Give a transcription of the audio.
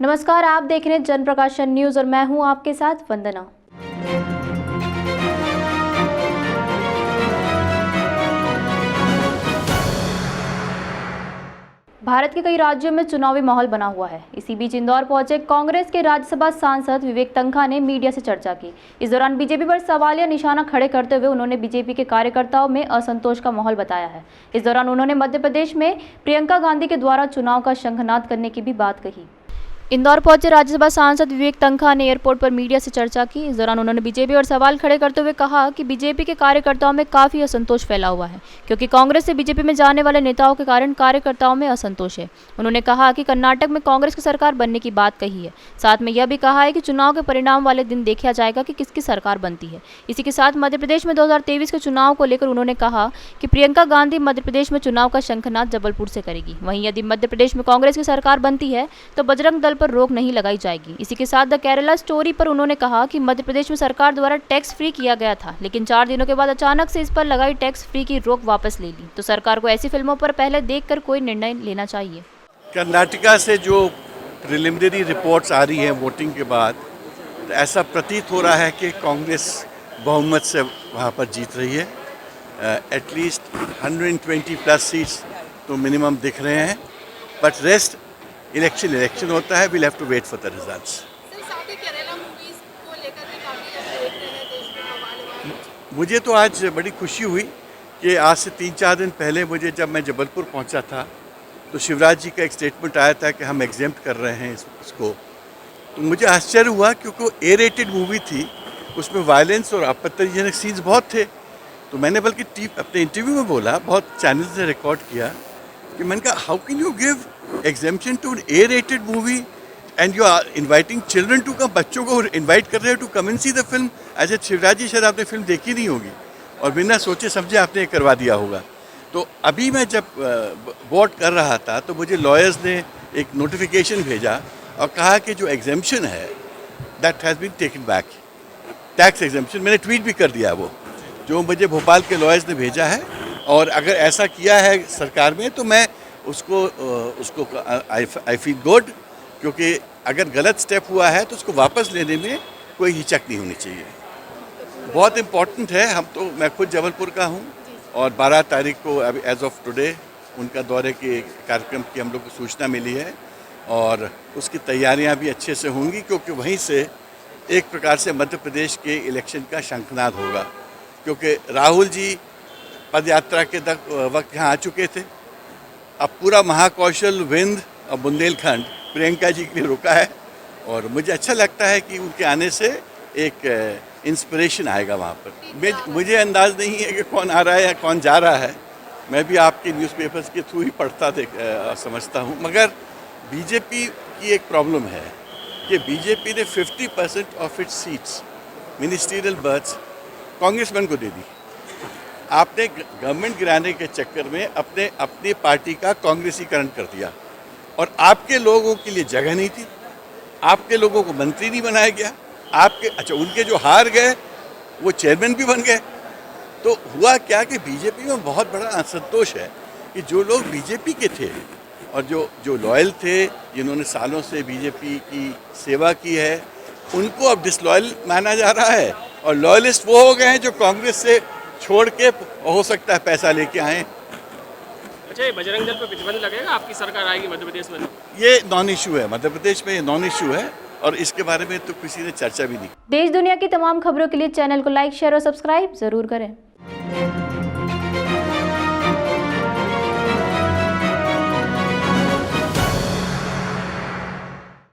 नमस्कार, आप देख रहे हैं जन प्रकाशन न्यूज और मैं हूं आपके साथ वंदना। भारत के कई राज्यों में चुनावी माहौल बना हुआ है। इसी बीच इंदौर पहुंचे कांग्रेस के राज्यसभा सांसद विवेक तन्खा ने मीडिया से चर्चा की। इस दौरान बीजेपी पर सवालिया निशाना खड़े करते हुए उन्होंने बीजेपी के कार्यकर्ताओं में असंतोष का माहौल बताया है। इस दौरान उन्होंने मध्य प्रदेश में प्रियंका गांधी के द्वारा चुनाव का शंखनाद करने की भी बात कही। इंदौर पहुंचे राज्यसभा सांसद विवेक तन्खा ने एयरपोर्ट पर मीडिया से चर्चा की। इस दौरान उन्होंने बीजेपी और सवाल खड़े करते हुए कहा कि बीजेपी के कार्यकर्ताओं में काफी असंतोष फैला हुआ है, क्योंकि कांग्रेस से बीजेपी में जाने वाले नेताओं के कारण कार्यकर्ताओं में असंतोष है। उन्होंने कहा कि कर्नाटक में कांग्रेस की सरकार बनने की बात कही है। साथ में यह भी कहा है कि चुनाव के परिणाम वाले दिन देखा जाएगा कि किसकी सरकार बनती है। इसी के साथ मध्य प्रदेश में 2023 के चुनाव को लेकर उन्होंने कहा कि प्रियंका गांधी मध्य प्रदेश में चुनाव का शंखनाद जबलपुर से करेगी। वहीं यदि मध्य प्रदेश में कांग्रेस की सरकार बनती है तो बजरंग दल पर रोक नहीं लगाई जाएगी। इसी के साथ द केरला स्टोरी पर उन्होंने कहा कि मध्य प्रदेश में सरकार द्वारा टैक्स फ्री किया गया था, लेकिन 4 दिनों के बाद अचानक से इस पर लगाई टैक्स फ्री की रोक वापस ले ली। तो सरकार को ऐसी फिल्मों पर पहले देखकर कोई निर्णय लेना चाहिए। कर्नाटका से जो प्रिलिमिनरी रिपोर्ट्स आ रही हैं वोटिंग के बाद, तो ऐसा प्रतीत हो रहा है कि कांग्रेस बहुमत से वहाँ पर जीत रही है। एटलीस्ट 120 प्लस सीट्स तो मिनिमम दिख रहे हैं, बट रेस्ट इलेक्शन होता है। Will have to wait for the results. मुझे तो आज बड़ी खुशी हुई कि आज से 3-4 दिन पहले जब मैं जबलपुर पहुंचा था तो शिवराज जी का एक स्टेटमेंट आया था कि हम एग्जेम्प्ट कर रहे हैं इसको। तो मुझे आश्चर्य हुआ क्योंकि वो ए रेटेड मूवी थी, उसमें वायलेंस और आपत्तिजनक सीन्स बहुत थे। तो मैंने बल्कि अपने इंटरव्यू में बोला, बहुत चैनल से रिकॉर्ड किया कि मैंने कहा how can you give exemption to A rated movie and you are inviting children to come, बच्चों को इन्वाइट कर रहे हो to come and see the film. ऐसे शिवराज जी शायद आपने फिल्म देखी नहीं होगी और बिना सोचे समझे आपने करवा दिया होगा। तो अभी मैं जब वोट कर रहा था तो मुझे लॉयर्स ने एक नोटिफिकेशन भेजा और कहा कि जो एग्जेम्पशन है that has been taken back, tax exemption. मैंने ट्वीट भी कर दिया वो, जो मुझे भोपाल के लॉयर्स ने भेजा है। और अगर ऐसा किया है सरकार में तो मैं उसको आई फील गुड, क्योंकि अगर गलत स्टेप हुआ है तो उसको वापस लेने में कोई हिचक नहीं होनी चाहिए। बहुत इम्पोर्टेंट है। मैं खुद जबलपुर का हूँ और 12 तारीख को अभी एज ऑफ टुडे उनका दौरे के कार्यक्रम की हम लोग को सूचना मिली है और उसकी तैयारियां भी अच्छे से होंगी, क्योंकि वहीं से एक प्रकार से मध्य प्रदेश के इलेक्शन का शंखनाद होगा। क्योंकि राहुल जी पद यात्रा के वक्त यहाँ आ चुके थे। अब पूरा महाकौशल, विंध्य और बुंदेलखंड प्रियंका जी के लिए रुका है और मुझे अच्छा लगता है कि उनके आने से एक इंस्पिरेशन आएगा वहाँ पर। मुझे अंदाज़ नहीं है कि कौन आ रहा है या कौन जा रहा है। मैं भी आपके न्यूज़पेपर्स के थ्रू ही पढ़ता समझता हूँ। मगर बीजेपी की एक प्रॉब्लम है कि बीजेपी ने 50% of its seats ministerial berths Congressman को दे दी। आपने गवर्नमेंट गिराने के चक्कर में अपनी पार्टी का कांग्रेसीकरण कर दिया और आपके लोगों के लिए जगह नहीं थी। आपके लोगों को मंत्री नहीं बनाया गया। उनके जो हार गए वो चेयरमैन भी बन गए। तो हुआ क्या कि बीजेपी में बहुत बड़ा असंतोष है कि जो लोग बीजेपी के थे और जो लॉयल थे, जिन्होंने सालों से बीजेपी की सेवा की है, उनको अब डिसलॉयल माना जा रहा है और लॉयलिस्ट वो हो गए हैं जो कांग्रेस से छोड़ के हो सकता है पैसा लेके आए। अच्छा, बजरंग दल पर प्रतिबंध लगेगा? आपकी सरकार आएगी मध्य प्रदेश में? ये नॉन इशू है, मध्य प्रदेश में ये नॉन इशू है और इसके बारे में तो किसी ने चर्चा भी नहीं। देश दुनिया की तमाम खबरों के लिए चैनल को लाइक, शेयर और सब्सक्राइब जरूर करें।